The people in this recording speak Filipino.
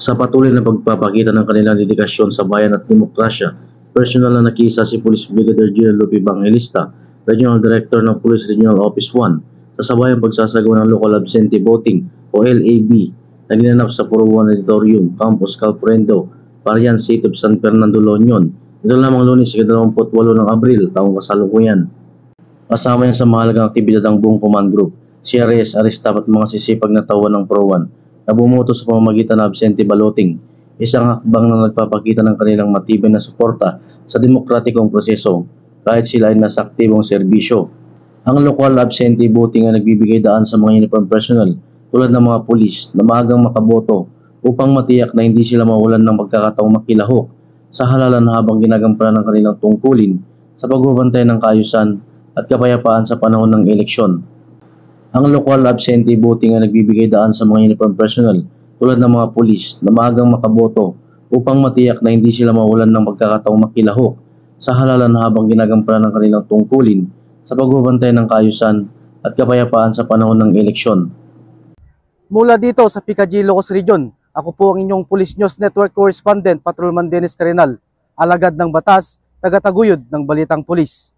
Sa patuloy na pagpapakita ng kanilang dedikasyon sa bayan at demokrasya, personal na nakisa si Police Brigadier General Lupi Bangelista, Regional Director ng Police Regional Office 1, sa sabayang pagsasagawa ng Local Absentee Voting o LAB na ginanap sa Puro 1 Auditorium, Campus Calporendo, Parian City of San Fernando, La Union. Ito lamang Lunes, 28 ng Abril, taong kasalukuyan. Kasama niya sa mahalagang aktibidad ang buong command group, CRS, Aristap at mga sisipag na tauhan ng Pro 1 na bumuto sa pamamagitan ng absentee balloting, isang hakbang na nagpapakita ng kanilang matibay na suporta sa demokratikong proseso kahit sila ay nasa aktibong serbisyo. Ang local absentee voting ay nagbibigay daan sa mga uniform personnel tulad ng mga pulis na maagang makaboto upang matiyak na hindi sila mawalan ng pagkakataong makilahok sa halalan habang ginagampanan ng kanilang tungkulin sa pagbabantay ng kaayusan at kapayapaan sa panahon ng eleksyon. Ang local absentee voting ay nagbibigay daan sa mga uniform personnel tulad ng mga pulis na maagang makaboto upang matiyak na hindi sila mawalan ng pagkakataong makilahok sa halalan habang ginagampanan ng kanilang tungkulin sa pagbabantay ng kaayusan at kapayapaan sa panahon ng eleksyon. Mula dito sa PKG Ilocos Region, ako po ang inyong Police News Network Correspondent, Patrolman Dennis Carenal, alagad ng batas, tagataguyod ng Balitang Pulis.